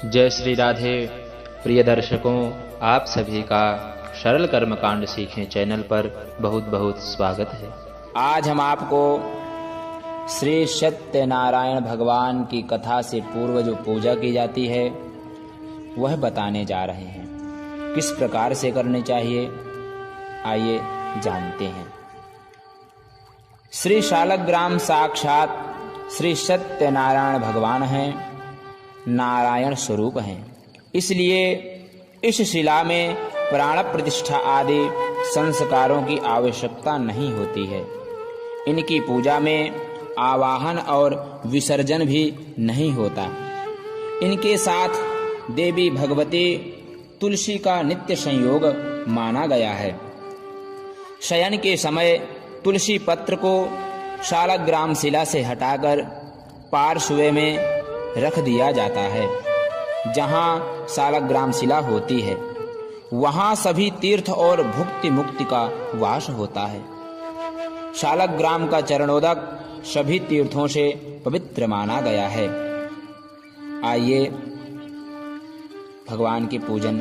जय श्री राधे। प्रिय दर्शकों, आप सभी का सरल कर्मकांड सीखें चैनल पर बहुत बहुत स्वागत है। आज हम आपको श्री सत्यनारायण भगवान की कथा से पूर्व जो पूजा की जाती है वह बताने जा रहे हैं। किस प्रकार से करनी चाहिए, आइए जानते हैं। श्री शालग्राम साक्षात श्री सत्यनारायण भगवान हैं, नारायण स्वरूप हैं। इसलिए इस शिला में प्राण प्रतिष्ठा आदि संस्कारों की आवश्यकता नहीं होती है। इनकी पूजा में आवाहन और विसर्जन भी नहीं होता। इनके साथ देवी भगवती तुलसी का नित्य संयोग माना गया है। शयन के समय तुलसी पत्र को शालग्राम शिला से हटाकर पार्श्व में रख दिया जाता है। जहाँ शालग्राम शिला होती है वहाँ सभी तीर्थ और भुक्ति मुक्ति का वास होता है। शालग्राम का चरणोदक सभी तीर्थों से पवित्र माना गया है। आइए, भगवान के पूजन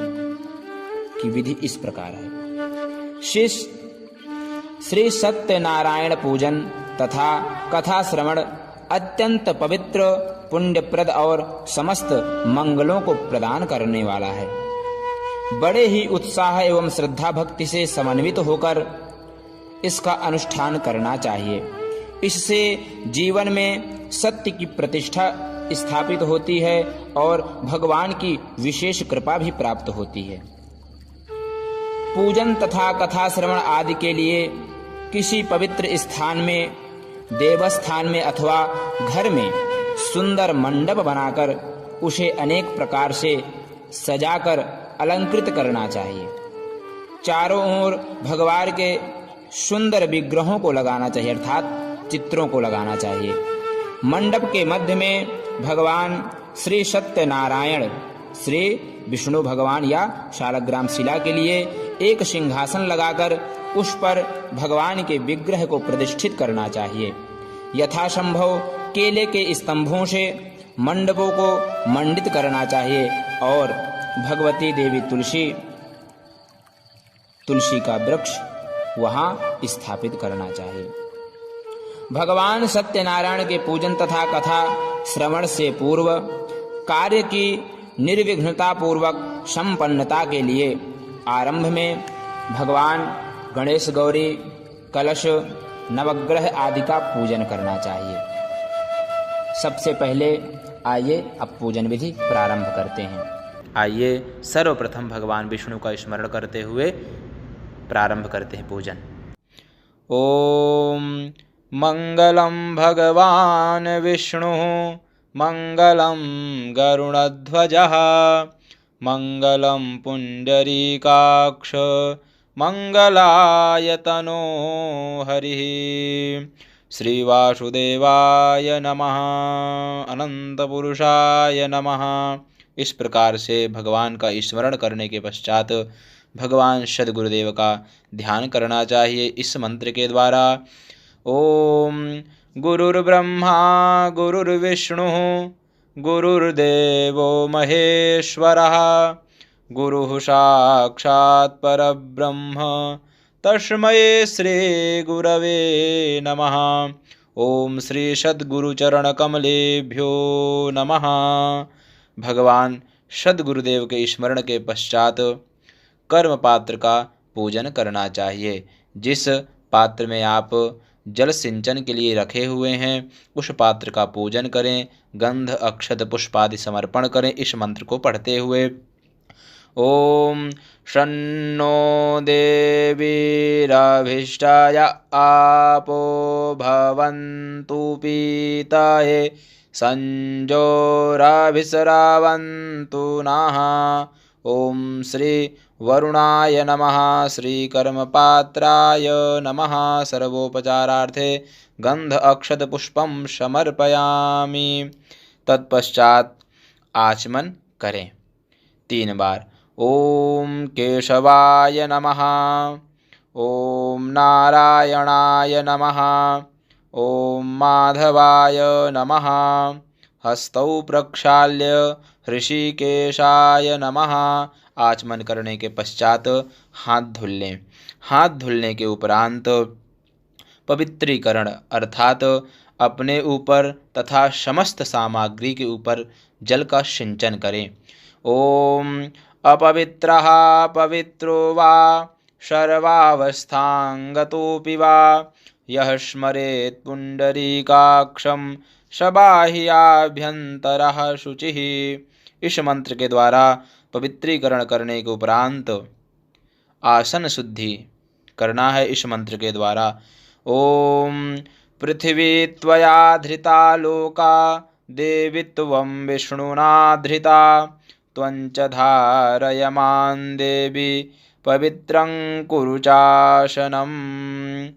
की विधि इस प्रकार है। श्री सत्यनारायण पूजन तथा कथा श्रवण अत्यंत पवित्र, पुण्यप्रद और समस्त मंगलों को प्रदान करने वाला है। बड़े ही उत्साह एवं श्रद्धा भक्ति से समन्वित होकर इसका अनुष्ठान करना चाहिए। इससे जीवन में सत्य की प्रतिष्ठा स्थापित होती है और भगवान की विशेष कृपा भी प्राप्त होती है। पूजन तथा कथा श्रवण आदि के लिए किसी पवित्र स्थान में, देवस्थान में अथवा घर में सुंदर मंडप बनाकर उसे अनेक प्रकार से सजाकर अलंकृत करना चाहिए। चारों ओर भगवान के सुंदर विग्रहों को लगाना चाहिए, अर्थात चित्रों को लगाना चाहिए। मंडप के मध्य में भगवान श्री सत्यनारायण, श्री विष्णु भगवान या शालग्राम शिला के लिए एक सिंहासन लगाकर उस पर भगवान के विग्रह को प्रतिष्ठित करना चाहिए। यथासंभव केले के स्तंभों से मंडपों को मंडित करना चाहिए और भगवती देवी तुलसी का वृक्ष वहां स्थापित करना चाहिए। भगवान सत्यनारायण के पूजन तथा कथा श्रवण से पूर्व कार्य की निर्विघ्नता पूर्वक संपन्नता के लिए आरंभ में भगवान गणेश, गौरी, कलश, नवग्रह आदि का पूजन करना चाहिए। सबसे पहले आइए अब पूजन विधि प्रारंभ करते हैं। आइए सर्वप्रथम भगवान विष्णु का स्मरण करते हुए प्रारंभ करते हैं पूजन। ओम मंगलम भगवान विष्णु मंगलम गरुड़ध्वजः मंगलम पुंडरीकाक्ष मंगलायतनो हरिः। श्रीवासुदेवाय नमः, अनंतपुरुषाय नमः। इस प्रकार से भगवान का स्मरण करने के पश्चात भगवान सद्गुरुदेव का ध्यान करना चाहिए इस मंत्र के द्वारा। ओम गुरुर्ब्रह्मा गुरुर्विष्णु गुरुर्देवो महेश्वरः गुरुः साक्षात् परब्रह्म तस्मै श्री गुरवे नमः। ओम श्री सद्गुरु चरण कमलेभ्यो नमः। भगवान सद्गुरुदेव के स्मरण के पश्चात कर्म पात्र का पूजन करना चाहिए। जिस पात्र में आप जल सिंचन के लिए रखे हुए हैं उस पात्र का पूजन करें। गंध, अक्षत, पुष्पादि समर्पण करें इस मंत्र को पढ़ते हुए। ओम शन्नो देवीरभीष्टाय आपो भवन्तु पीताये संजोराभिसरावन्तु नः। ओम श्री वरुणाय नमः, श्री कर्मपात्राय नमः। सर्वोपचारार्थे गंध अक्षत पुष्पम समर्पयामि। तत्पश्चात आचमन करें 3 बार। ओम केशवाय नमः, ओम नारायणाय नमः, ओम माधवाय नमः। हस्तौ प्रक्षाल्य ऋषिकेशाय नमः। आचमन करने के पश्चात हाथ धुल लें। हाथ धुलने के उपरांत पवित्रीकरण अर्थात अपने ऊपर तथा समस्त सामग्री के ऊपर जल का सिंचन करें। ओम अपवित्रः पवित्रो वा सर्वावस्थांगतोऽपि वा यः स्मरेत् पुंडरीकाक्षं सबाह्याभ्यन्तरः शुचिः। इस मंत्र के द्वारा पवित्रीकरण करने के उपरांत आसन शुद्धि करना है। इस मंत्र के द्वारा ओम पृथिवी त्वया धृता लोका देवी त्वं विष्णुना धृता त्वञ्च धारयमान् देवी पवित्रं कुरु चासनम्।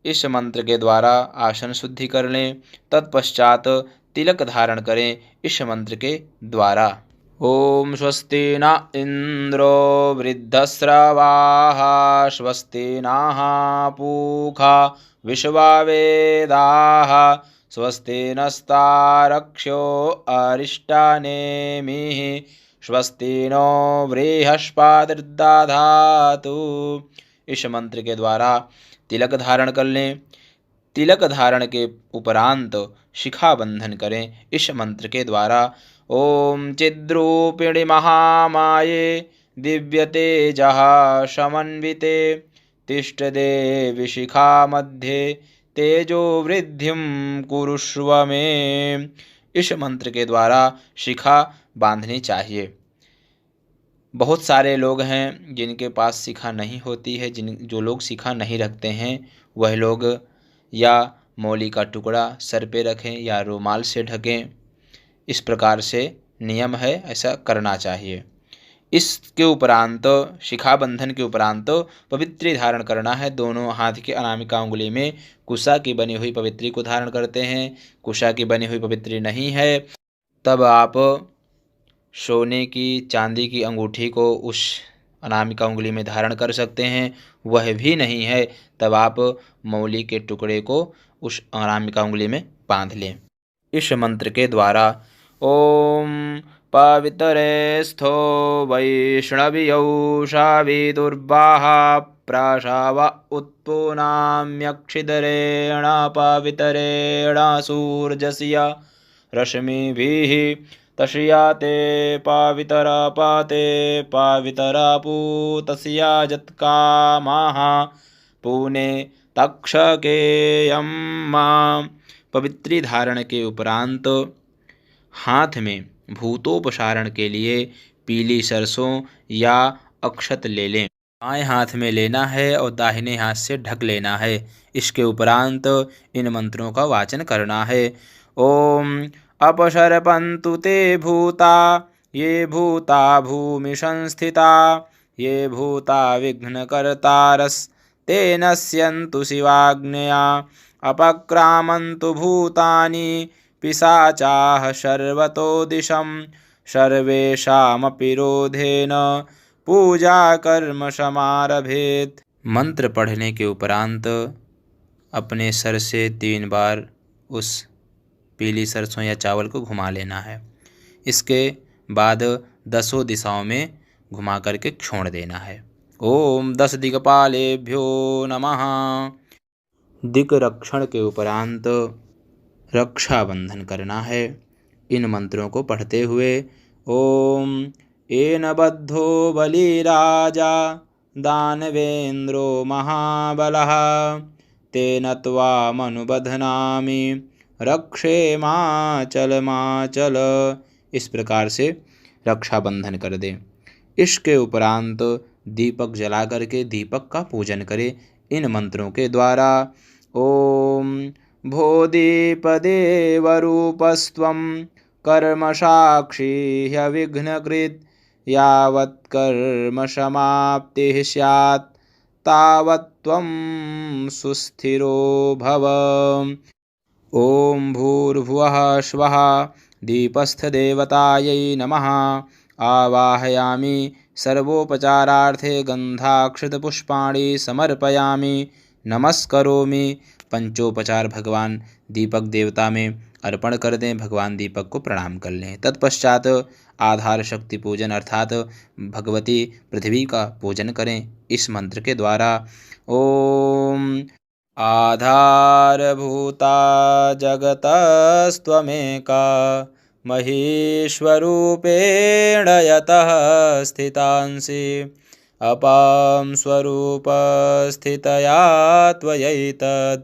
इस मंत्र के द्वारा आसन शुद्धि कर लें। तत्पश्चात तिलक धारण करें इस मंत्र के द्वारा। ओम स्वस्ति न इंद्रो वृद्धस्रवाः स्वस्ति नः पूषा विश्ववेदाः स्वस्ति नस्तारक्ष्यो अरिष्टानेमिः स्वस्ति नो बृहस्पतिर्दधातु। इस मंत्र के द्वारा तिलक धारण कर लें। तिलक धारण के उपरांत शिखा बंधन करें इस मंत्र के द्वारा। ओम चिद्रूपिणी महामाये दिव्यतेजः समन्विते तिष्ठदेवि शिखा मध्ये तेजो वृद्धिं कुरुष्व मे। इस मंत्र के द्वारा शिखा बांधनी चाहिए। बहुत सारे लोग हैं जिनके पास शिखा नहीं होती है। जो लोग शिखा नहीं रखते हैं वह लोग या मौली का टुकड़ा सर पे रखें या रुमाल से ढकें। इस प्रकार से नियम है, ऐसा करना चाहिए। इसके उपरांत शिखा बंधन के उपरांत पवित्री धारण करना है। दोनों हाथ की अनामिका उंगली में कुशा की बनी हुई पवित्री को धारण करते हैं। कुशा की बनी हुई पवित्री नहीं है तब आप सोने की चांदी की अंगूठी को उस अनामिका उंगली में धारण कर सकते हैं। वह भी नहीं है तब आप मौली के टुकड़े को उस अनामिका उंगली में बांध लें। इस मंत्र के द्वारा ओम पवित्रेस्थो वैष्णव्यौ शाविदुर्वाः प्राशाव उत्पूनाम्यक्षिदरेण पवितरेण सूर्यस्य रश्मिभिः तस्या ते पावितरा पाते पावितरा पूतस्या जत्कामाः पुने तक्षकेयं मां। पवित्री धारण के उपरांत हाथ में भूतोपसारण के लिए पीली सरसों या अक्षत ले लें। बाएं हाथ में लेना है और दाहिने हाथ से ढक लेना है। इसके उपरांत इन मंत्रों का वाचन करना है। ओम अपसर्पन्तु ते भूता ये भूता भूमि संस्थिता ये भूता विघ्नकर्तारस्ते नश्यन्तु शिवाज्ञया अपक्रामन्तु भूतानि पिशाचाः सर्वतो दिशं सर्वेषामपि रोधेन पूजा कर्म समारभेत्। मंत्र पढ़ने के उपरांत अपने सर से 3 बार उस पीली सरसों या चावल को घुमा लेना है। इसके बाद 10 दिशाओं में घुमा करके छोड़ देना है। ओम 10 दिक्पालेभ्यो नमः। दिक् रक्षण के उपरांत रक्षाबंधन करना है इन मंत्रों को पढ़ते हुए। ओम येन बद्धो बलिराजा दानवेन्द्रो महाबलः तेन त्वामनुबध्नामि रक्षेमाचल माचल। इस प्रकार से रक्षाबंधन कर दें। इसके उपरांत दीपक जला करके दीपक का पूजन करें इन मंत्रों के द्वारा। ओम भोदीपदेवरूपस्त्वं कर्म साक्षी ह्यविघ्नकृत् यावत् कर्म समाप्तिः स्यात् तावत् त्वं सुस्थिरो भव। ओम भूर्भुवः स्वः दीपस्थदेवतायै नमः। आवाहयामि सर्वोपचारार्थे गन्धाक्षतपुष्पाणि समर्पयामि नमस्करोमि। पंचोपचार भगवान दीपक देवता में अर्पण कर दें, भगवान दीपक को प्रणाम कर लें। तत्पश्चात आधार शक्ति पूजन अर्थात भगवती पृथ्वी का पूजन करें इस मंत्र के द्वारा। ओम आधारभूता जगतस्त्वमेका महेश्वरूपेण यतः स्थितांसि अपां स्वरूपस्थितया त्वयैतद्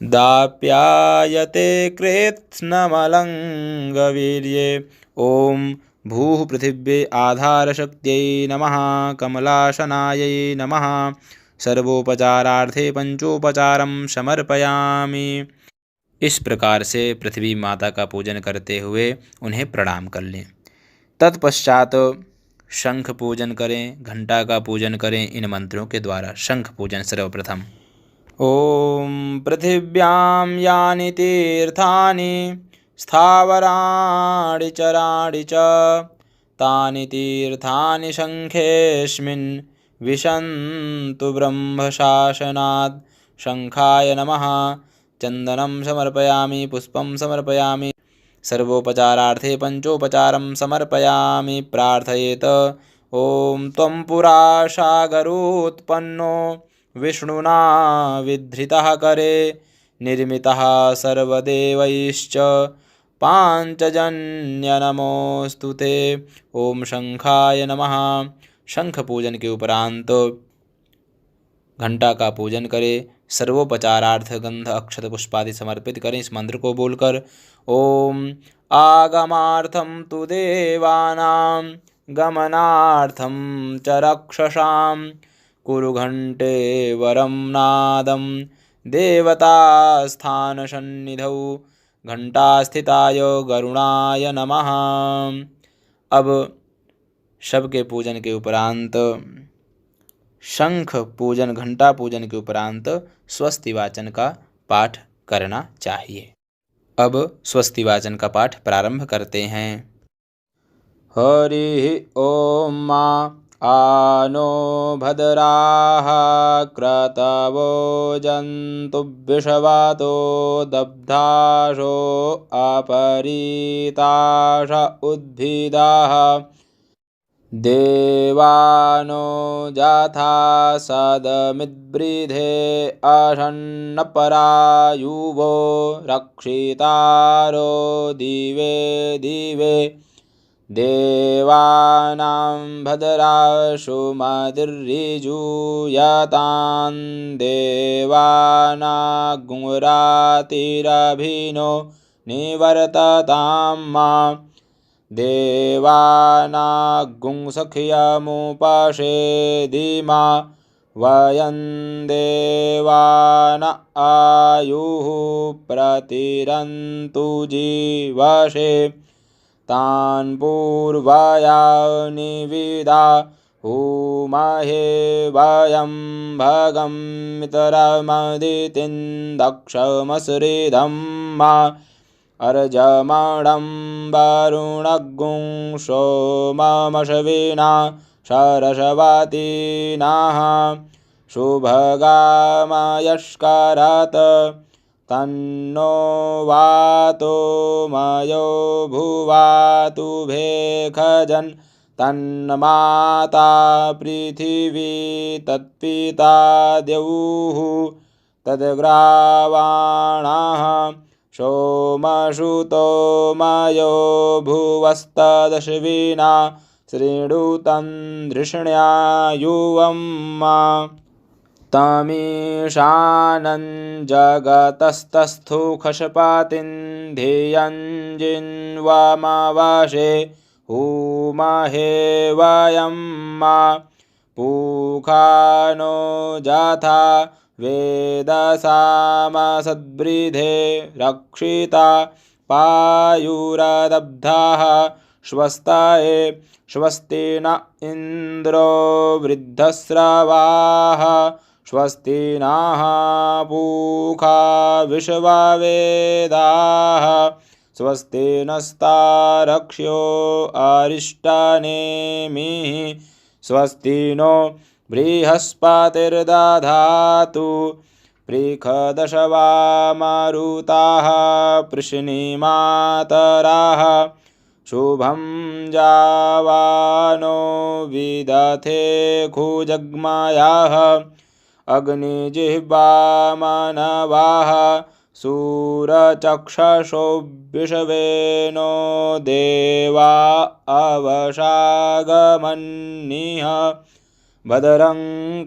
दाप्यायते कृत्स्नमलङ्गवीर्ये। ॐ भूः पृथिव्यै आधारशक्त्यै नमः, कमलाशनायै नमः। सर्वोपचारार्थे पंचोपचारं समर्पयामि। इस प्रकार से पृथ्वी माता का पूजन करते हुए उन्हें प्रणाम कर लें। तत्पश्चात शंख पूजन करें, घंटा का पूजन करें इन मंत्रों के द्वारा। शंख पूजन सर्वप्रथम। ॐ पृथिव्यां यानि तीर्थानि स्थावराणि चराणि च तानि तीर्थानि शङ्खेऽस्मिन् विशन्तु ब्रह्मशासनात्। शङ्खाय नमः। चन्दनं समर्पयामि, पुष्पं समर्पयामि। सर्वोपचारार्थे पंचोपचारं समर्पयामि। प्रार्थयेत ॐ त्वं पुरा सागरोत्पन्नो विष्णुना विधृतः करे निर्मितः सर्वदेवैश्च पांचजन्य नमोऽस्तु ते। ओम शंखाय नमः। शंख पूजन के उपरांत घंटा का पूजन करें। सर्वोपचारार्थ गंध अक्षत पुष्पादि समर्पित करें इस मंत्र को बोलकर। ओम आगमार्थं तु देवानां गमनार्थं च रक्षसां कुरु घंटे वरं नादं देवतास्थानसन्निधौ घंटास्थिताय गरुणाय नमः। अब शव के पूजन के उपरांत शंख पूजन, घंटा पूजन के उपरांत स्वस्ति वाचन का पाठ करना चाहिए। अब स्वस्ति वाचन का पाठ प्रारंभ करते हैं। हरि ओम मा आनो भद्राः क्रतवो जन्तु विषवातो दब्धाशो अपरीताश उद्भिदाः देवानो जाथा सदमिद्वृधे अषण्णपरायुवो रक्षितारो दिवे दिवे देवानां भद्राशु मतिर्ऋजूयतां देवानागुंरातिरभिनो निवर्ततां मा देवानागुंसख्यमुपसेदिमा वयं देवान आयुः प्रतिरन्तु जीवसे तान् पूर्वया निविदा हूमहे वयं भगं मितरमदितिं दक्षमसृधं मा अर्जमणं वरुणगुं सोममश्विना सरस्वतीनाः शुभगामयस्करत् तन्नो वातो मयो भुवातु भेखजन् तन्माता पृथिवी तत्पिता द्यौः तद्ग्रावाणाः सोमसुतो मयो भुवस्तदश्विना शृणुतं धृष्ण्या युवं मा तमीशानं जगतस्तस्थो खशपातिं ध्येयं जिन्वामवशे हूमहे वयं मा पूखानो जाथा वेदसामसद्वृधे रक्षिता पायुरदब्धाः स्वस्ताये स्वस्ति न इन्द्रो वृद्धस्रवाः स्वस्ति नः पूषा विश्ववेदाः स्वस्ति नस्तारक्ष्यो अरिष्टनेमिः स्वस्ति नो बृहस्पतिर्दधातु पृखदशवा मारुताः पृश्निमातराः शुभं जावानो विदथे खुजग्मायाः अग्निजिह्वा मानवाः सूरचक्षुषो विषवेनो देवा अवशागमन्निः भद्रं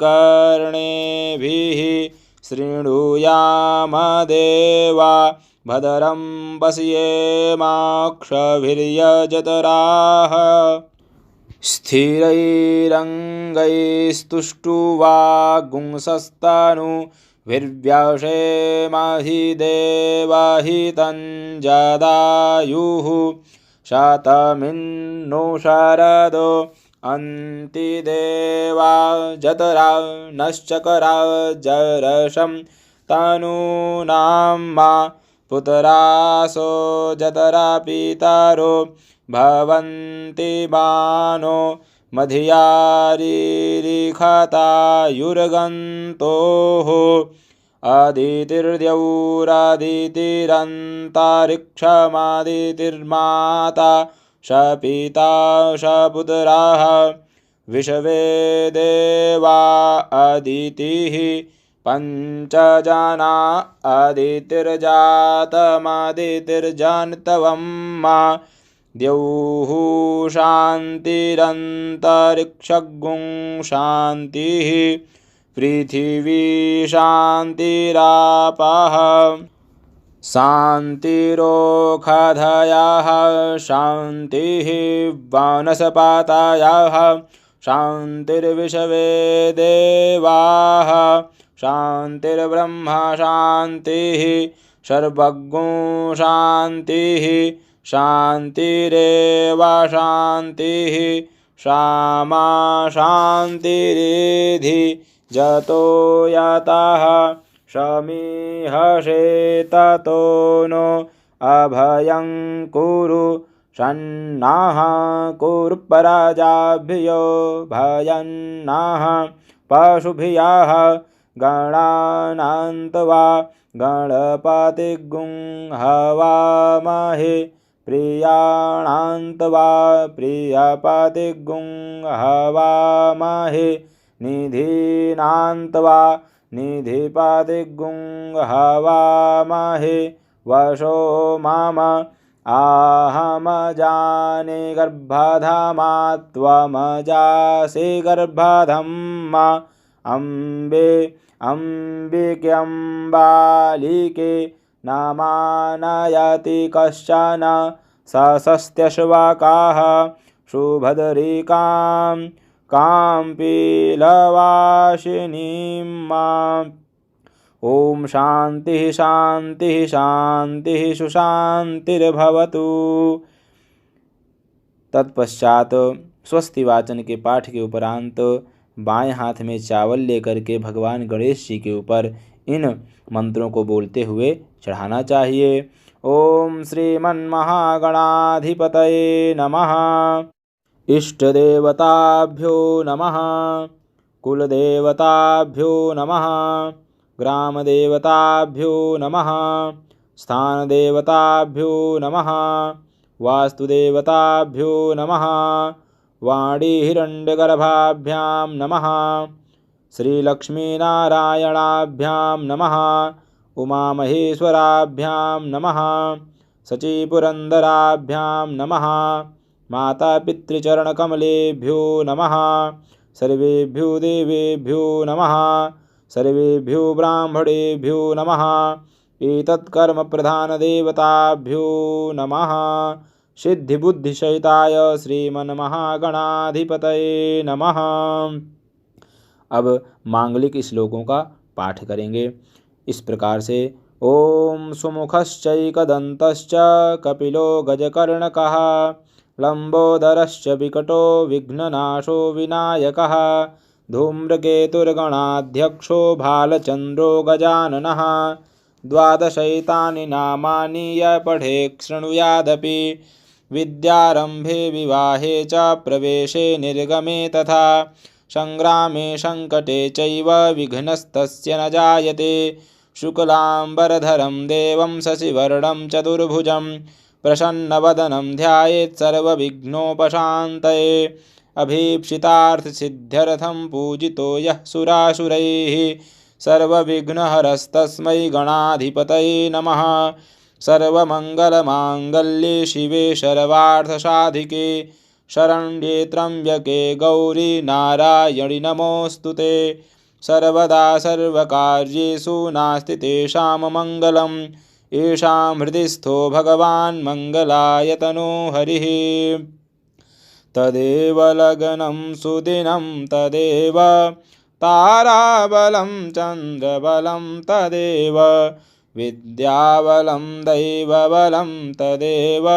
कर्णेभिः शृणुयाम देवा भद्रं पश्येमाक्षभिर्यजतराः स्थिरैरङ्गैस्तुष्टुवागुंसस्तनुभिर्व्यसेमहि देवहितं जदायुः शतमिन्नो शरदो अन्तिदेवा जतरा नश्चकरा जरशं तनूनां मा पुत्रासो जतरा पितरो भवन्ति मानो मधियारिरिखतायुर्गन्तोः अदितिर्द्यौरादितिरन्तरिक्षमादितिर्माता स पिता स पुत्राः विश्वे देवा अदितिः पञ्चजना अदितिर्जातमदितिर्जनितवं मा द्यौः शान्तिरन्तरिक्षगुं शान्तिः पृथिवी शान्तिरापः शान्तिरोषधयः शान्तिः वनस्पतयः शान्तिर्विश्वे देवाः शान्तिर्ब्रह्म शान्तिः सर्वज्ञो शान्तिः शान्तिरेव शान्तिः सामा शान्तिरिधि जतो यतः समीहसे ततो नो अभयं कुरु सन्नः कुरु प्रजाभ्यो भयन्नः पशुभ्यः गणानान्त्वा गणपतिगुं हवामहे प्रियाणान्त्वा प्रियपतिगुं हवामहे निधीनान्त्वा निधिपतिगुं हवामहे वशो मम आहम जाने गर्भधामा त्वमजासि गर्भधम्मा अम्बे अम्बिक्यम्बालिके नामानयति कश्चन सस्त्यश्वकाः सुभद्रिकां काम्पीलवासिनीं माम् ॐ शान्तिः शान्तिः शान्तिः सुशान्तिर्भवतु। तत्पश्चात स्वस्ति वाचन के पाठ के उपरांत बाएं हाथ में चावल लेकर के भगवान गणेश जी के ऊपर इन मंत्रों को बोलते हुए चढ़ाना चाहिए। ओम श्रीमन्महागणाधिपतये नमः। इष्टदेवताभ्यो नमः। कुलदेवताभ्यो नमः। ग्रामदेवताभ्यो नमः। स्थानदेवताभ्यो नमः। वास्तुदेवताभ्यो नमः। वाणीहिरण्यगर्भाभ्यां नमः। श्रीलक्ष्मीनारायणाभ्यां नमः। उमामहेश्वराभ्यां नमः। सचीपुरन्दराभ्यां नमः। मातापितृचरणकमलेभ्यो नमः। सर्वेभ्यो देवेभ्यो नमः। सर्वेभ्यो ब्राह्मणेभ्यो नमः। एतत्कर्मप्रधानदेवताभ्यो नमः। सिद्धिबुद्धिसहिताय श्रीमन्महागणाधिपतये नमः। अब मांगलिक श्लोकों का पाठ करेंगे इस प्रकार से। ओम सुमुखश्चैकदन्तश्च कपिलो गजकर्णकः लंबोदरश्च विकटो विघ्ननाशो विनायकः धूम्रकेतुर्गणाध्यक्षो भालचन्द्रो गजाननः। द्वादशैतानि नामानि य पठेत् शृणुयादपि विद्यारम्भे विवाहे च प्रवेशे निर्गमे तथा संग्रामे संकटे चैव विघ्नस्तस्य न जायते। शुक्लाम्बरधरं देवं शशिवर्णं चतुर्भुजं प्रसन्नवदनं ध्यायेत् सर्वविघ्नोपशान्तये अभीप्सितार्थसिद्ध्यर्थं पूजितो यः सुरासुरैः सर्वविघ्नहरस्तस्मै गणाधिपतये नमः। सर्वमङ्गलमाङ्गल्ये शिवे सर्वार्थसाधिके शरण्ये त्र्यम्बके गौरी नारायणि नमोऽस्तुते। सर्वदा सर्वकार्येषु नास्ति तेषां मङ्गलम् येषां हृदिस्थो भगवान् मङ्गलायतनो हरिः। तदेव लग्नं सुदिनं तदेव ताराबलं चन्द्रबलं तदेव विद्याबलं दैवबलं तदेव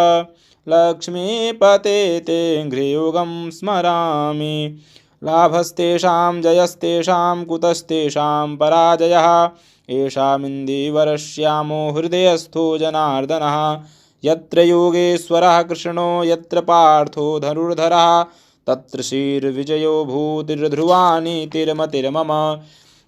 लक्ष्मीपते ते घ्रियुगं स्मरामि। लाभस्तेषां जयस्तेषां कुतस्तेषां पराजयः येषामिन्दीवरश्यामो हृदयस्थो जनार्दनः। यत्र योगेश्वरः कृष्णो यत्र पार्थो धनुर्धरः तत्र श्रीर्विजयो भूतिर्ध्रुवानीतिर्मतिर्मम।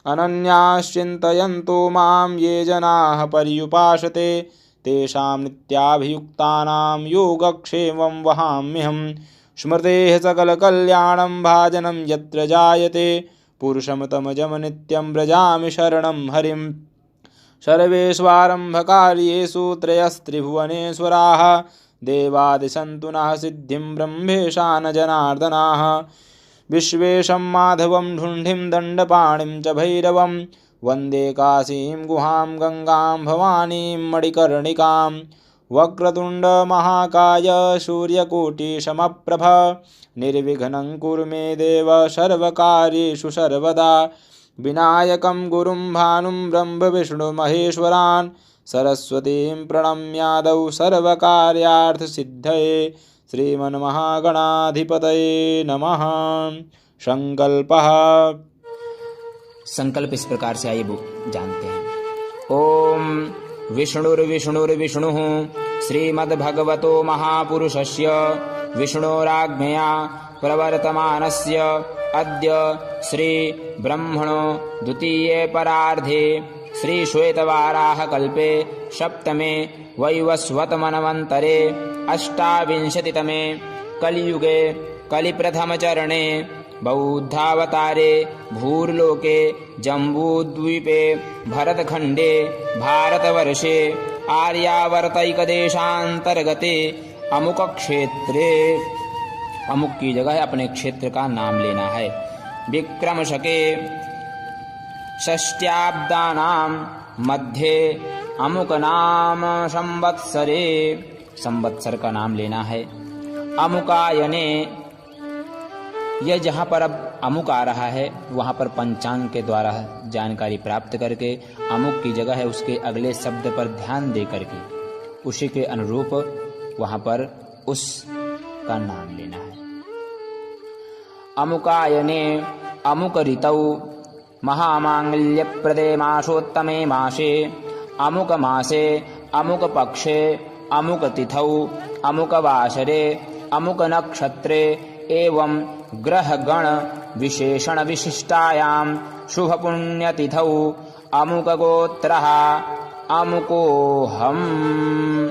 अनन्याश्चिन्तयन्तो मां ये जनाः पर्युपासते तेषां नित्याभियुक्तानां योगक्षेमं वहाम्यहम्। स्मृतेः सकलकल्याणं भाजनं यत्र जायते पुरुषं तमजं नित्यं व्रजामि शरणं हरिं। सर्वेष्वारम्भकार्येषु त्रयस्त्रिभुवनेश्वराः देवादिसन्तु नः सिद्धिं ब्रह्मेशान जनार्दनाः। विश्वेशं माधवं ढुण्ढिं दण्डपाणिं च भैरवं वन्दे काशीं गुहां गङ्गां भवानीं मणिकर्णिकां। वक्रतुण्डमहाकाय सूर्यकोटिसमप्रभ निर्विघ्नं कुरु मे देव सर्वकार्येषु सर्वदा। विनायकं गुरुं भानुं ब्रह्मविष्णुमहेश्वरान् सरस्वतीं प्रणम्यादौ सर्वकार्यार्थसिद्धये श्रीमन्महागणाधिपतये नमः। संकल्पः। संकल्प इस प्रकार से आइए जानते हैं। ओम विष्णुर्विष्णुर्विष्णुः श्रीमद्भगवतो महापुरुषस्य विष्णोराज्ञया प्रवर्तमानस्य अद्य श्री ब्रह्मणो द्वितीये परार्धे श्री श्वेतवाराह कल्पे सप्तमे वैवस्वतमन्वन्तरे अष्टाविंशतितमे कलियुगे कलिप्रथमचरणे बौद्धावतारे भूर्लोके जम्बूद्वीपे भरतखण्डे भारतवर्षे आर्यावर्तैकदेशान्तर्गते अमुक क्षेत्रे, अमुक की जगह अपने क्षेत्र का नाम लेना है। विक्रम शके षष्ट्याब्दानां मध्ये अमुक नाम संवत्सरे, संवत्सर का नाम लेना है। अमुकायने, यह जहाँ पर अब अमुक आ रहा है वहाँ पर पंचांग के द्वारा जानकारी प्राप्त करके अमुक की जगह है उसके अगले शब्द पर ध्यान दे करके उसी के अनुरूप वहाँ पर उस का नाम लेना है। अमुकायने अमुक ऋतौ महामांगल्यप्रदे मासोत्तमे मासे अमुक मासे अमुक पक्षे अमुक तिथौ अमुक वासरे अमुक नक्षत्रे एवं ग्रह गण विशेषण विशिष्टायां शुभ पुण्यतिथौ अमुक गोत्रः अमुकोऽहम्।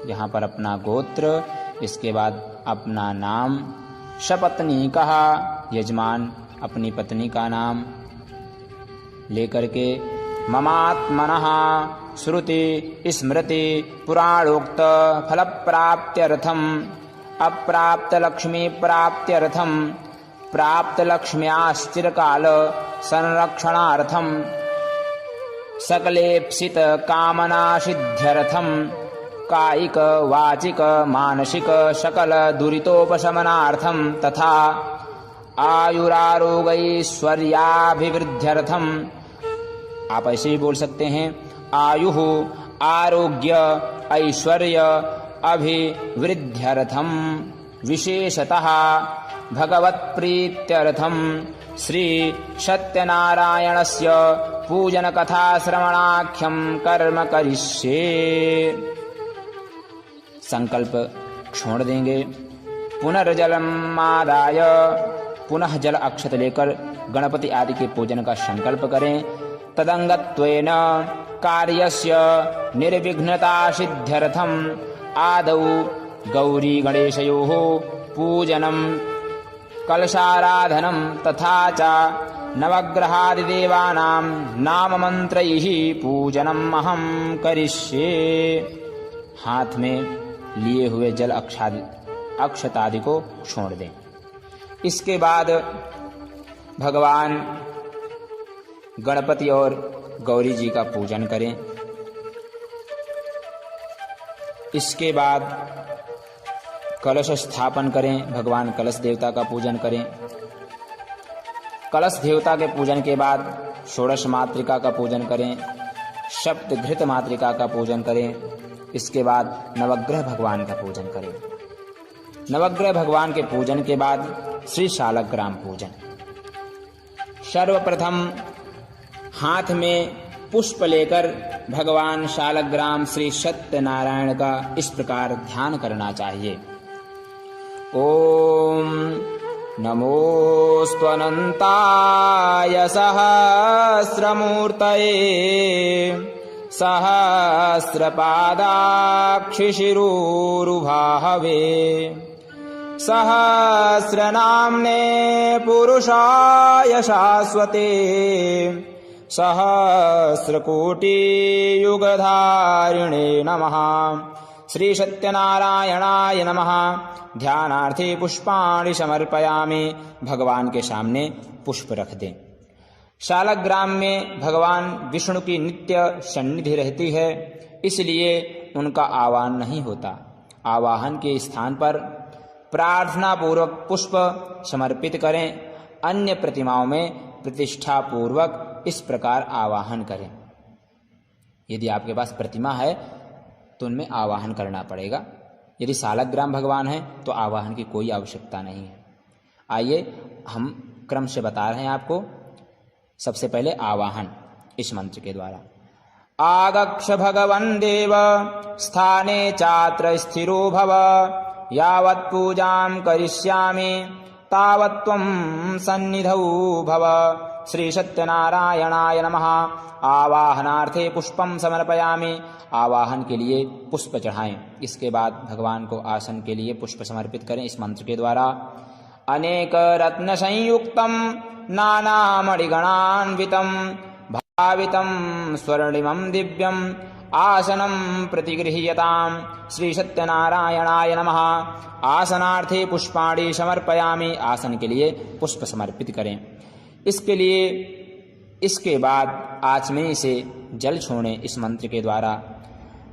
यहाँ पर अपना गोत्र, इसके बाद अपना नाम, सपत्नी कहा यजमान अपनी पत्नी का नाम लेकर के ममात्मनः श्रुति स्मृति पुराणोक्त फल प्राप्त्यर्थम अप्राप्त लक्ष्मी प्राप्त्यर्थम प्राप्त लक्ष्म्याश्चिरकाल संरक्षणार्थम सकलेप्सित कामना सिद्ध्यर्थम कायिक वाचिक मानसिक सकल दुरितोपशमनार्थम तथा आयुरारोग्यैश्वर्याभिवृद्ध्यर्थम। आप ऐसे ही बोल सकते हैं आयु आरोग्य ऐश्वर्य अभिवृद्ध्यर्थम विशेषतः भगवत्प्रीत्यर्थम श्री सत्यनारायणस्य पूजन कथा श्रवणाख्यम कर्म करिष्ये। संकल्प छोड़ देंगे। पुनर्जलमादाय, पुनः जल अक्षत लेकर गणपति आदि के पूजन का संकल्प करें। तदंगत्वेन कार्यस्य निर्विघ्नतासिद्ध्यर्थम् आदौ गौरी गणेशयोः पूजनं कलशाराधनं तथा च नवग्रहादिदेवानां नाममन्त्रैः पूजनम् अहं करिष्ये। हाथ में लिए हुए जल अक्षतादि को छोड़ दें। इसके बाद भगवान गणपति और गौरी जी का पूजन करें। इसके बाद कलश स्थापन करें, भगवान कलश देवता का पूजन करें। कलश देवता के पूजन के बाद षोडश मातृका का पूजन करें, सप्तघृत मातृका का पूजन करें। इसके बाद नवग्रह भगवान का पूजन करें। नवग्रह भगवान के पूजन के बाद श्री शालग्राम पूजन। सर्वप्रथम हाथ में पुष्प लेकर भगवान शालग्राम श्री सत्यनारायण का इस प्रकार ध्यान करना चाहिए। ओम नमोऽस्त्वनन्ताय सहस्रमूर्तये सहस्रपादाक्षिशिरोरुभाहवे सहस्रनाम्ने पुरुषाय शाश्वते सहस्रकोटियुगधारिणे नमः। श्री सत्यनारायणाय नमः। ध्यानार्थे पुष्पाणि समर्पयामि। भगवान के सामने पुष्प रख दें। शालग्राम में भगवान विष्णु की नित्य सन्निधि रहती है, इसलिए उनका आवाहन नहीं होता। आवाहन के स्थान पर प्रार्थना पूर्वक पुष्प समर्पित करें। अन्य प्रतिमाओं में प्रतिष्ठा पूर्वक इस प्रकार आवाहन करें। यदि आपके पास प्रतिमा है तो उनमें आवाहन करना पड़ेगा। यदि शालग्राम भगवान है तो आवाहन की कोई आवश्यकता नहीं है। आइए हम क्रम से बता रहे हैं आपको। सबसे पहले आवाहन इस मंत्र के द्वारा। आगक्ष भगवन् देव स्थाने चात्र स्थिरो भव यावत् पूजां करिष्यामि तावत् त्वं सन्निधौ भव। श्री सत्यनारायणाय नमः। आवाहनार्थे पुष्पम समर्पयामि। आवाहन के लिए पुष्प चढ़ाएं। इसके बाद भगवान को आसन के लिए पुष्प समर्पित करें इस मंत्र के द्वारा। अनेक रत्न संयुक्तम नानामणिगणान्वितं भावितं स्वर्णिमं दिव्यं आसनं प्रतिगृह्यताम्। श्री सत्यनारायणाय नमः। आसनार्थे पुष्पाणि समर्पयामि। आसन के लिए पुष्प समर्पित करें। इसके बाद आचमनी से जल छोड़ें इस मंत्र के द्वारा।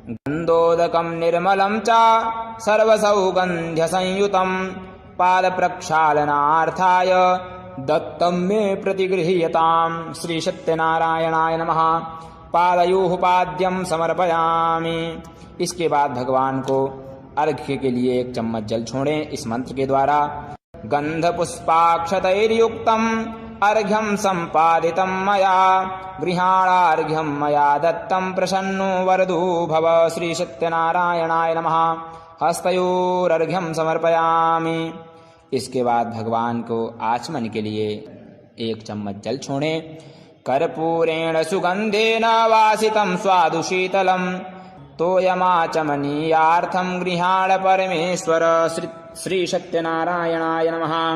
गंधोदकं निर्मलं च सर्वसौगंध्य संयुतं पाद प्रक्षालनार्थाय दत्तं मे प्रतिगृह्यताम्। श्री सत्यनारायणाय नमः। पादयोः पाद्यं समर्पयामि। इसके बाद भगवान को अर्घ्य के लिए 1 चम्मच जल छोड़ें इस मंत्र के द्वारा। गंध पुष्पाक्षतैर्युक्तम् अर्घ्यं सम्पादितं मया गृहाणार्घ्यं मया दत्तं प्रसन्नो वरदो भव। श्री सत्यनारायणाय नमः। हस्तयोरर्घ्यं समर्पयामि। इसके बाद भगवान को आचमन के लिए 1 चम्मच जल छोड़ें। कर्पूरेण सुगंधेन वासितं स्वादुशीतलं तोयमाचमनीयार्थं गृहाण परमेश्वर। श्री सत्यनारायणाय नमः।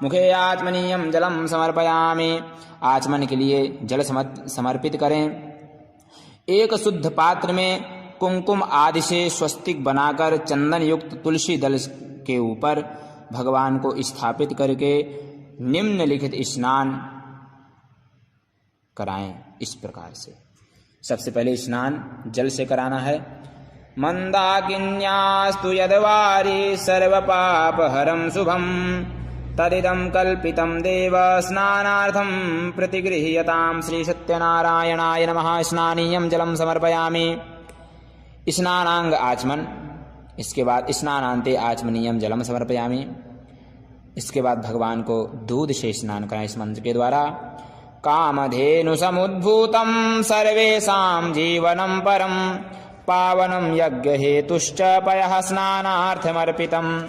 मुखे आचमनीयं जलं समर्पयामि। आचमन के लिए जल समर्पित करें। एक शुद्ध पात्र में कुंकुम आदि से स्वस्तिक बनाकर चंदन युक्त तुलसी दल के ऊपर भगवान को स्थापित करके निम्नलिखित स्नान कराएं इस प्रकार से। सबसे पहले स्नान जल से कराना है। मंदाकिन्यास्तु यद्वारि सर्वपापहरं शुभं तदिदं कल्पितं देव स्नानार्थं प्रतिगृह्यताम्। श्री सत्यनारायणाय नमः। स्नानीयं जलं समर्पयामि। स्नानांग आचमन। इसके बाद स्नानान्ते आचमनीयं जलं समर्पयामि। इसके बाद भगवान को दूध से स्नान कराएं इस मंत्र के द्वारा। कामधेनु समुद्भूतं सर्वेषां जीवनं परं पावनं यज्ञ हेतुश्च पयः स्नानार्थमर्पितम्।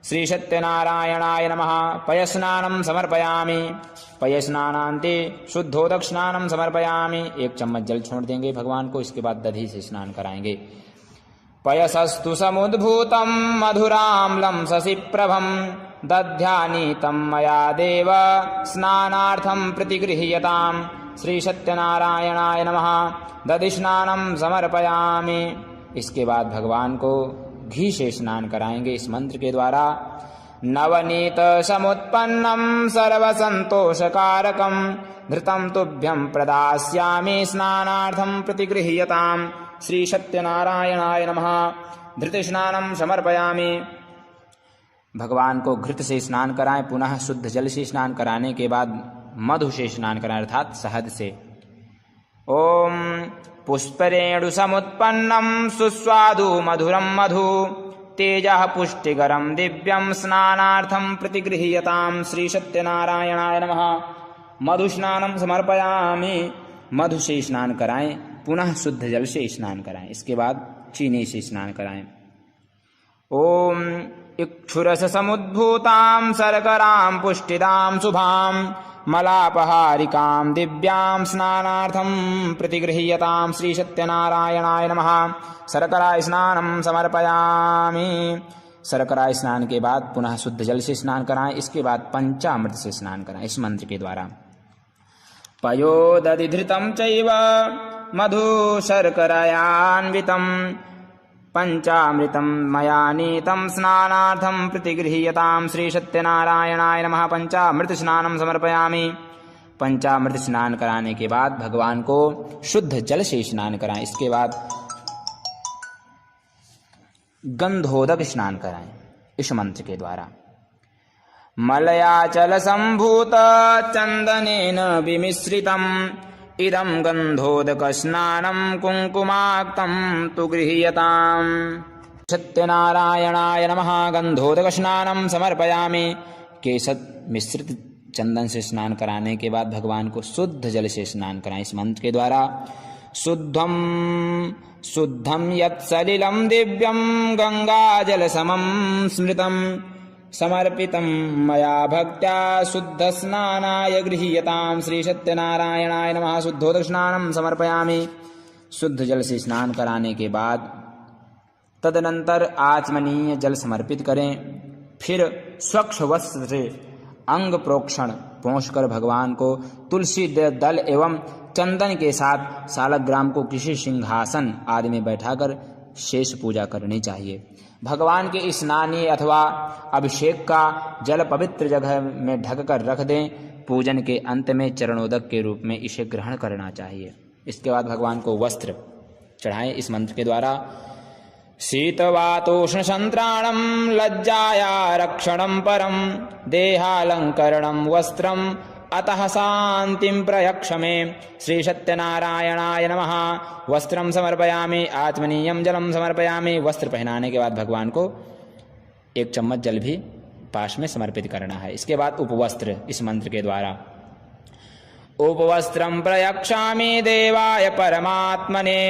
श्री सत्यनारायणाय नमः। पयस्नानं समर्पयामि। पयस्नानान्ते शुद्धोदक स्नानं समर्पयामि। 1 चम्मच जल छोड़ देंगे भगवान को, इसके बाद दधी से स्नान कराएंगे। पयसस्तु समुद्भूतं मधुराम्लं शशिप्रभं दध्यानीतं मया देव स्नानार्थं प्रतिगृह्यताम्। श्री सत्यनारायणाय नमः। दधि स्नानं समर्पयामि। इसके बाद भगवान को घी से स्नान कराएंगे इस मंत्र के द्वारा। नवनीत समुत्पन्नं सर्वसन्तोषकारकं धृतं तुभ्यं प्रदास्यामि स्नानार्थं प्रतिगृह्यताम्। श्री सत्यनारायणाय नमः। धृत स्नानं समर्पयामि। भगवान को घृत से स्नान कराएं, पुनः शुद्ध जल से स्नान कराने के बाद मधु से स्नान कराएं अर्थात शहद से। ओम पुष्परेणु समुत्पन्नं सुस्वादु मधुरं मधु तेजः पुष्टिकरं दिव्यं स्नानार्थं प्रतिगृह्यताम्। श्री सत्यनारायणाय नमः। मधु स्नानं समर्पयामि। मधु से स्नान कराएं, पुनः शुद्ध जल से स्नान कराएं, इसके बाद चीनी से स्नान कराएं। ओम इक्षुरस समुद्भूतां शर्करां पुष्टिदां शुभां मलापहारिकां दिव्यां स्नानार्थं प्रतिगृह्यताम्। श्री सत्यनारायणाय नमः। शर्करा स्नानं समर्पयामि। शर्करा स्नान के बाद पुनः शुद्ध जल से स्नान कराएं, इसके बाद पंचामृत से स्नान कराएं इस मंत्र के द्वारा। पयोदधिधृतं चैव मधु शर्करायान्वितं पंचामृतं मया नीतं स्नानार्थं प्रतिगृह्यताम्। श्री सत्यनारायणाय नमः। पंचामृत स्नानं समर्पयामि। पंचामृत स्नान कराने के बाद भगवान को शुद्ध जल से स्नान कराएं, इसके बाद गंधोदक स्नान कराएं इस मंत्र के द्वारा। मलयाचल संभूत चंदनेन विमिश्रितम् इदं गंधोदक स्नानं कुंकुमाक्तं तु गृह्यताम्। सत्यनारायणाय नमः। गंधोदक स्नानं समर्पयामि। केशर मिश्रित चंदन से स्नान कराने के बाद भगवान को शुद्ध जल से स्नान कराएं इस मंत्र के द्वारा। शुद्धं शुद्धं यत्सलिलं दिव्यं गंगाजल समं स्मृतं समर्पितं मया भक्त्या शुद्ध स्नानाय गृह्यताम्। श्री सत्यनारायणाय नमः। शुद्धोदक स्नानं समर्पयामि। शुद्ध जल से स्नान कराने के बाद तदनंतर आचमनीय जल समर्पित करें, फिर स्वच्छ वस्त्र से अंग प्रोक्षण पहुँचकर भगवान को तुलसी दल एवं चंदन के साथ सालग्राम को किसी सिंहासन आदि में बैठाकर शेष पूजा करनी चाहिए। भगवान के स्नानीय अथवा अभिषेक का जल पवित्र जगह में ढककर रख दें। पूजन के अंत में चरणोदक के रूप में इसे ग्रहण करना चाहिए। इसके बाद भगवान को वस्त्र चढ़ाएं इस मंत्र के द्वारा। शीतवातोष्ण संत्राणं लज्जाया रक्षणं परं देहालंकरणं वस्त्रं अतः शांतिं प्रयक्ष मे। श्री सत्यनारायणाय नमः। वस्त्रं समर्पयामि। आत्मनीयं जलं समर्पयामि। वस्त्र पहनाने के बाद भगवान को 1 चम्मच जल भी पास में समर्पित करना है। इसके बाद उपवस्त्र इस मंत्र के द्वारा। उपवस्त्रं प्रयक्षामि देवाय परमात्मने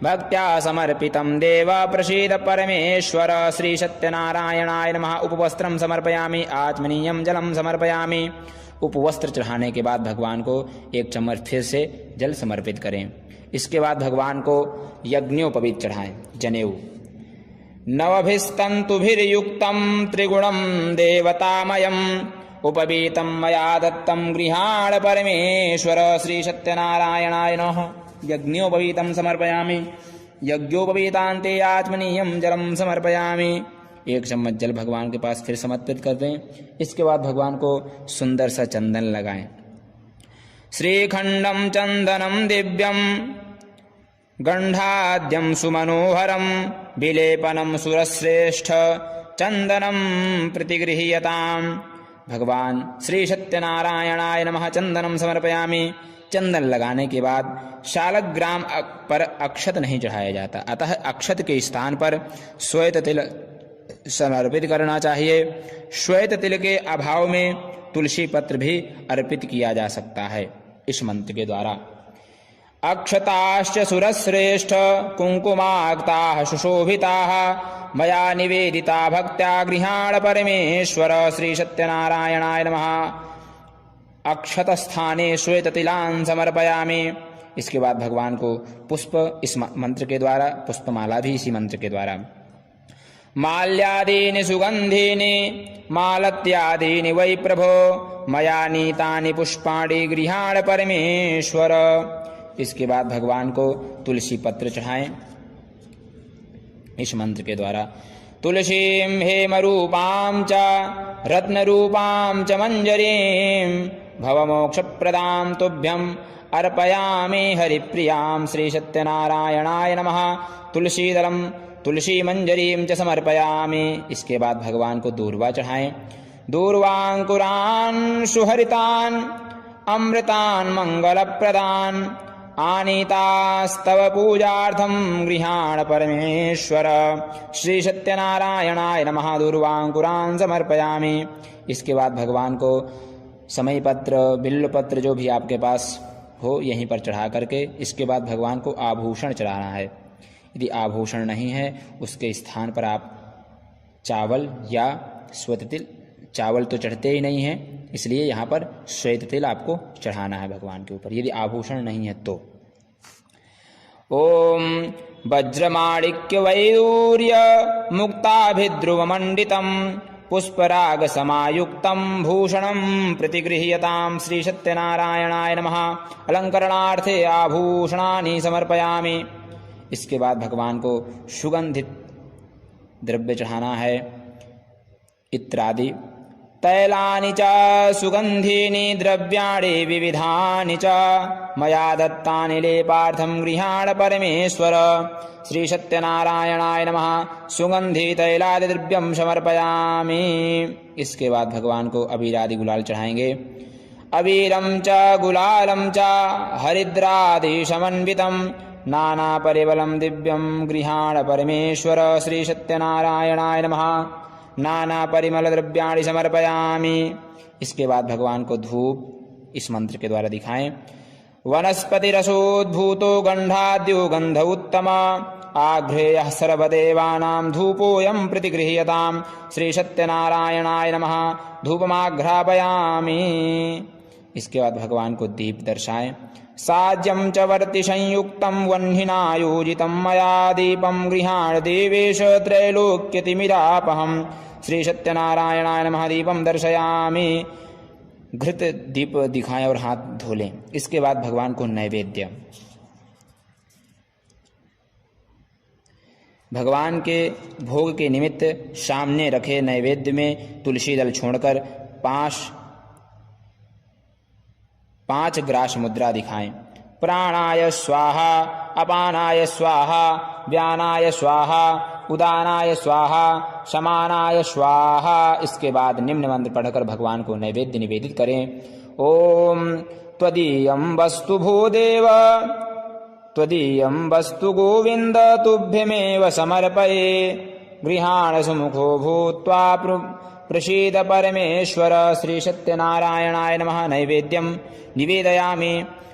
भक्त्या समर्पितं देव प्रसीद परमेश्वर। श्री सत्यनारायणाय नमः। उपवस्त्रं समर्पयामि। आत्मनीयं जलं समर्पयामि। उपवस्त्र चढ़ाने के बाद भगवान को 1 चम्मच फिर से जल समर्पित करें। इसके बाद भगवान को यज्ञोपवीत चढ़ाएं, जनेऊ। नवभिस्तंतुभिर्युक्तं त्रिगुणं देवतामयम् उपवीतं मया दत्तं गृहाण परमेश्वर। श्री सत्यनारायणाय नमः। यज्ञोपवीतं समर्पयामि। यज्ञोपवीतान्ते आत्मनीयं जलं समर्पयामि। 1 चम्मच जल भगवान के पास फिर समर्पित कर दें। इसके बाद भगवान को सुंदर सा चंदन लगाएं। श्रीखंडं चंदनं दिव्यं गंधाद्यं सुमनोहरं विलेपनं सुरश्रेष्ठ चंदनं प्रतिगृह्यताम्। भगवान श्री सत्यनारायणाय नमः। चंदनं समर्पयामि। चंदन लगाने के बाद शालग्राम पर अक्षत नहीं चढ़ाया जाता, अतः अक्षत के स्थान पर श्वेत तिल समर्पित करना चाहिए। श्वेत तिल के अभाव में तुलसी पत्र भी अर्पित किया जा सकता है इस मंत्र के द्वारा। अक्षताश्च सुरश्रेष्ठ कुङ्कुमाक्ताः सुशोभिताः मया निवेदिता भक्त्या गृहाण परमेश्वर। श्री सत्यनारायणाय नमः। अक्षत स्थाने श्वेत तिलान समर्पयामि। इसके बाद भगवान को पुष्प इस मंत्र के द्वारा, पुष्पमाला भी इसी मंत्र के द्वारा, माल्यादीनि सुगंधीनि मालत्यादीनि वै प्रभो मया नीतानि पुष्पाणि गृहाण परमेश्वर। इसके बाद भगवान को तुलसी पत्र चढ़ाएं इस मंत्र के द्वारा। तुलसीं हेमरूपां च रत्नरूपां च मंजरीं भवमोक्षप्रदां तुभ्यं अर्पयामि हरिप्रियां। श्री सत्यनारायणाय नमः। तुलसीदलम तुलसी मंजरीं च समर्पयामि। इसके बाद भगवान को दूर्वा चढ़ाएं। दूर्वांकुरान् सुहरितान् अमृतान् मंगलप्रदान् आनीतास्तव पूजार्थं गृहाण परमेश्वर। श्री सत्यनारायणाय नमः। दूर्वांकुरान् समर्पयामि। इसके बाद भगवान को समय पत्र, बिल्व पत्र जो भी आपके पास हो यहीं पर चढ़ा करके इसके बाद भगवान को आभूषण चढ़ाना है। यदि आभूषण नहीं है उसके स्थान पर आप चावल या श्वेत तिल, चावल तो चढ़ते ही नहीं है इसलिए यहाँ पर श्वेत तिल आपको चढ़ाना है भगवान के ऊपर, यदि आभूषण नहीं है तो। ओम वज्रमाणिक्य वैदूर्य मुक्ताभिध्रुवमण्डितं पुष्पराग समायुक्तं भूषणं प्रतिगृह्यतां। श्री सत्यनारायणाय नमः। अलंकरणार्थे आभूषणानि समर्पयामि। इसके बाद भगवान को सुगंधित द्रव्य चढ़ाना है, इत्रादि। तैलानि च सुगंधीनि द्रव्याणि विविधानि च मया दत्तानि लेपार्थं गृहाण परमेश्वर। श्री सत्यनारायणाय नमः। सुगंधि तैलादि द्रव्यं समर्पयामि। इसके बाद भगवान को अबीरादि गुलाल चढ़ाएंगे। अबीरं च गुलालं च हरिद्रादि समन्वितं नाना परिबलं दिव्यं गृहाण परमेश्वर। श्री सत्यनारायणाय नमः। नाना परिमल द्रव्याणि समर्पयामि। इसके बाद भगवान को धूप इस मंत्र के द्वारा दिखाएं। वनस्पति रसोद्भूतो गंधाद्यो गंध उत्तम आघ्रेयः सर्वदेवानां धूपोऽयं प्रतिगृह्यताम्। श्री सत्यनारायणाय नमः। धूपमाघ्रापयामि। इसके बाद भगवान को दीप दर्शाएं। साज्यं च वर्ति संयुक्तं वह्निना योजितं मया दीपं गृहाण देवेश त्रैलोक्यतिमिरापहम्। श्री सत्यनारायणाय नमः। दीपम दर्शयामि। घृत दीप दिखाएं और हाथ धो लें। इसके बाद भगवान को नैवेद्य, भगवान के भोग के निमित्त सामने रखे नैवेद्य में तुलसी दल छोड़कर पांच ग्रास मुद्रा दिखाएं। प्राणाय स्वाहा, अपानाय स्वाहा, व्यानाय स्वाहा, उदानाय स्वाहा, समानाय स्वाहा। इसके बाद निम्न मंत्र पढ़कर भगवान को नैवेद्य निवेदित करें। ओम त्वदीयं वस्तु भूदेव त्वदीयं वस्तु गोविंद तुभ्यमेव समर्पये गृहाण सुमुखो भूत्वा प्रसीद परमेश्वर। श्री सत्यनारायणाय नमः। नैवेद्यं निवेदयामि।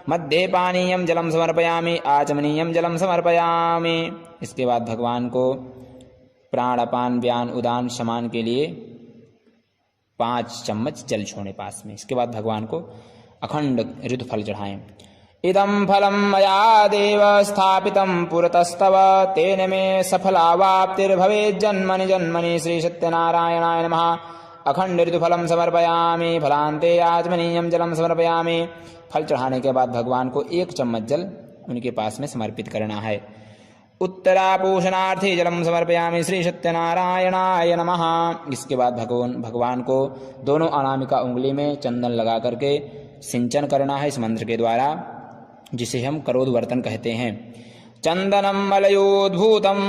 मध्ये पानीयं जलं समर्पयामि। आचमनीयं जलं समर्पयामि। इसके बाद भगवान को प्राण, अपान, व्यान, उदान, समान के लिए 5 चम्मच जल छोड़े पास में। इसके बाद भगवान को अखंड ऋतुफल चढ़ाएं। इदं फलं मया देव स्थापितं पुरतस्तव तेन मे सफलावाप्तिर्भवेत् जन्मनि जन्मनि। श्री सत्यनारायणाय नमः। अखंड ऋतुफलं समर्पयामि। फलान्ते आचमनीयं जलं समर्पयामि। फल चढ़ाने के बाद भगवान को 1 चम्मच जल उनके पास में समर्पित करना है। उत्तरापोषणार्थे जलम समर्पयामि। श्री सत्यनारायणाय नमः। इसके बाद भगवान को दोनों अनामिका उंगली में चंदन लगा करके सिंचन करना है इस मंत्र के द्वारा, जिसे हम करोदवर्तन कहते हैं। चंदनम मलयोद्भूतम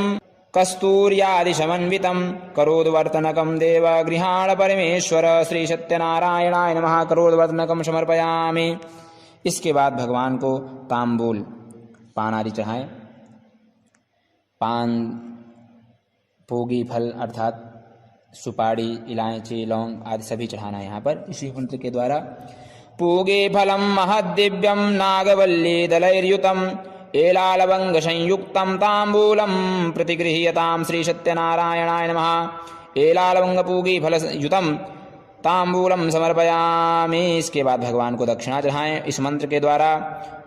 कस्तूर्यादि समन्वितम करोदवर्तनकम देव गृहाण परमेश्वर। श्री सत्यनारायणाय नमः। करोदवर्तनकम समर्पयामि। इसके बाद भगवान को तांबूल, पान आदि चढ़ाएं। पान, भोगी फल अर्थात सुपारी, इलायची, लौंग आदि सभी चढ़ाना है यहाँ पर इसी मंत्र के द्वारा। पूगे फलं महद्दिव्यं नागवल्लीदलैर्युतम् एलालवङ्गसंयुक्तं ताम्बूलं प्रतिगृह्यतां श्रीसत्यनारायणाय नमः। एलालवङ्गपूगी फलयुतं ताम्बूलं समर्पयामि। इसके बाद भगवान को दक्षिणा चढ़ाएं इस मंत्र के द्वारा।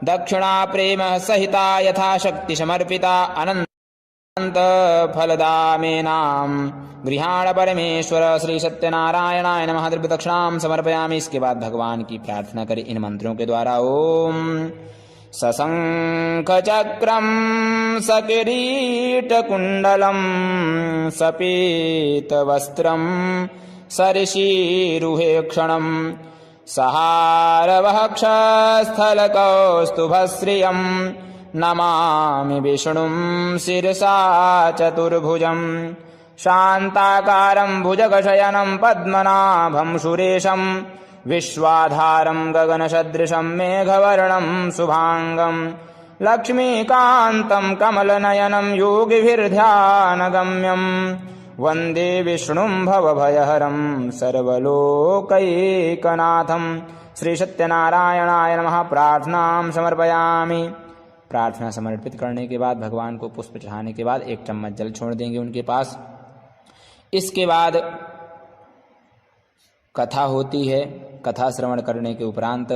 दक्षिणा प्रेम सहिता यथाशक्ति समर्पिता अनंत फलदामेनाम गृहाण परमेश्वर श्री सत्यनारायणाय नमः। द्रव्य दक्षिणां समर्पयामि। इसके बाद भगवान की प्रार्थना करें इन मंत्रों के द्वारा। ओम सशंखचक्रं सकिरीटकुण्डलं सपीतवस्त्रं सरिषीरुहेक्षणं सहारवक्षस्थलकौस्तुभश्रियं नमामि विष्णुं शिरसा चतुर्भुजं शान्ताकारं भुजगशयनं पद्मनाभं सुरेशं विश्वाधारं गगनसदृशं मेघवर्णं शुभांगं लक्ष्मीकान्तं कमलनयनं योगिभिर्ध्यानगम्यं वन्दे विष्णुं भवभयहरं सर्वलोकैकनाथं। श्री सत्यनारायणाय नमः। प्रार्थनां समर्पयामि। प्रार्थना समर्पित करने के बाद भगवान को पुष्प चढ़ाने के बाद 1 चम्मच जल छोड़ देंगे उनके पास। इसके बाद कथा होती है। कथा श्रवण करने के उपरांत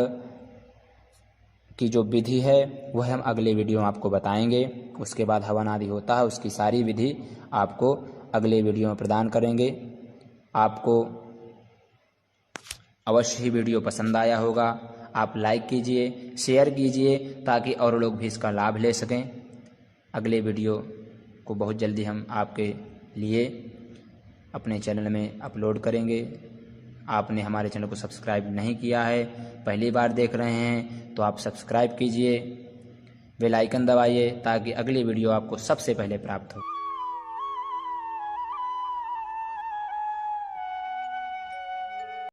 की जो विधि है वह हम अगले वीडियो में आपको बताएंगे। उसके बाद हवन आदि होता है, उसकी सारी विधि आपको अगले वीडियो में प्रदान करेंगे। आपको अवश्य ही वीडियो पसंद आया होगा। आप लाइक कीजिए, शेयर कीजिए ताकि और लोग भी इसका लाभ ले सकें। अगले वीडियो को बहुत जल्दी हम आपके लिए अपने चैनल में अपलोड करेंगे। आपने हमारे चैनल को सब्सक्राइब नहीं किया है, पहली बार देख रहे हैं तो आप सब्सक्राइब कीजिए, बेल आइकन दबाइए ताकि अगली वीडियो आपको सबसे पहले प्राप्त हो।